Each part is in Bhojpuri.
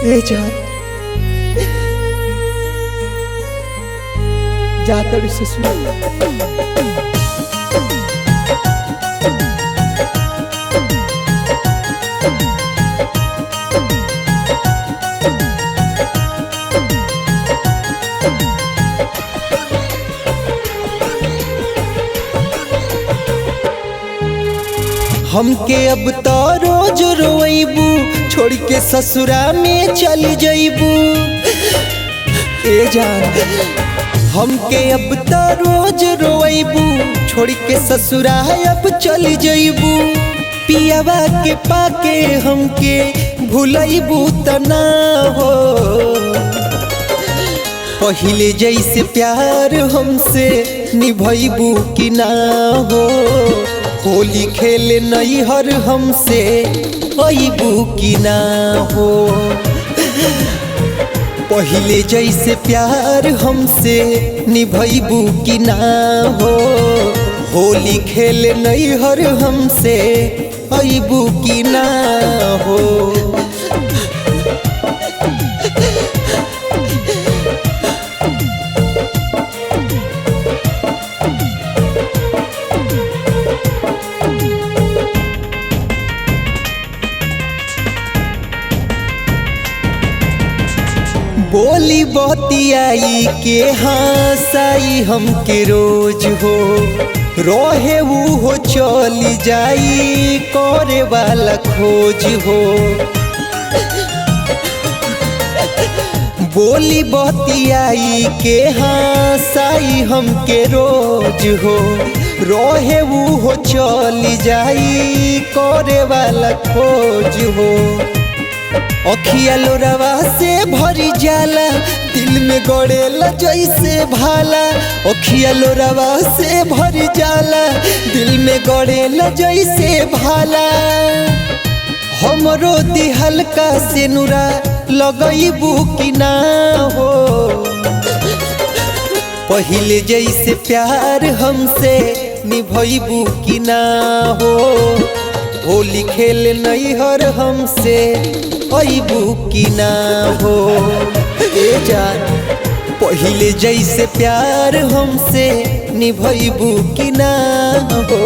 ए जा तड़ी ससुर। हमके अब तो रोज रोइबू, छोड़ के ससुरा में चली जाइबू। ए जान हमके अब तो रोज रोइबू, छोड़ के ससुरा अब चली जाइबू। पियावा के पाके हमके भूलइबू त ना हो, पहिले जैसे प्यार हमसे निभइबू कि ना हो। होली खेले नैहर हमसे अइबू कि ना हो, पहिले जैसे प्यार हमसे निभइबू कि ना हो। होली खेले नैहर हमसे अइबू कि ना हो। बोली बतियाई के हंसाई हमके रोज हो, रोहे वो हो चली जाई करे वाला खोज हो। बोली बतियाई के हंसाई हमके रोज हो, रोहे वो हो चली जाई करे वाला खोज हो। अखिया लोरावा से भरी जाला, दिल में गड़ेला जैसे भाला। अखिया लोरावा से भरी जाला, दिल में गड़ेला जैसे भाला। हमरो दिहल का से नुरा लगइबू कि ना हो, पहिले जैसे प्यार हमसे निभइबू कि ना हो। होली खेले नैहर हमसे अइबू कि ना हो। ए जान पहिले जैसे प्यार हमसे निभइबू कि ना हो।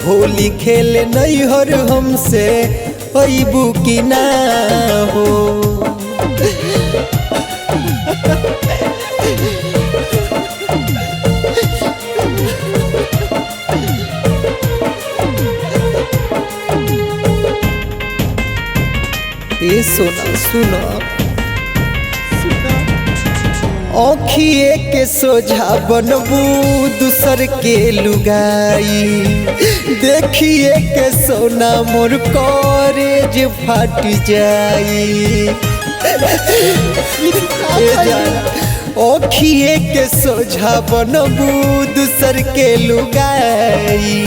होली खेले नैहर हमसे अइबू कि ना हो। ए सोना सुना, आँखिए के सोझा बनबू दूसर के लुगाई। देखिए के सोना मोर कॉलेज फाट जाई। आँखिए के सोझा बनबू दूसर के लुगाई।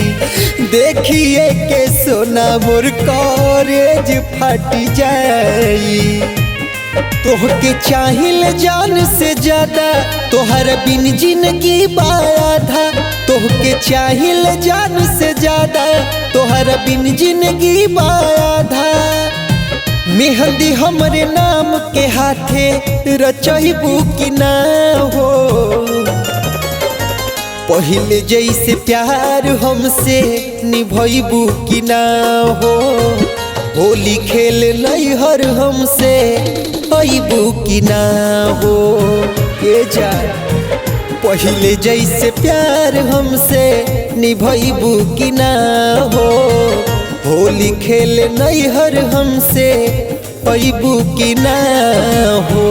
देखिए के सोना मोर कॉलेज फट जाई। तोहके चाहिल जान से ज्यादा, तोहर बिन जिंदगी बाधा। तोहके चाहिल जान से ज्यादा, तोहर बिन जिंदगी बाधा। मेहंदी हमरे नाम के हाथे रचइबू कि ना हो, पहिले जैसे प्यार हमसे निभइबू कि ना हो। होली खेले नैहर हमसे अइबू कि ना हो। ए जा पहिले जैसे प्यार हमसे निभइबू कि ना हो। होली खेले नैहर हमसे अइबू कि ना हो।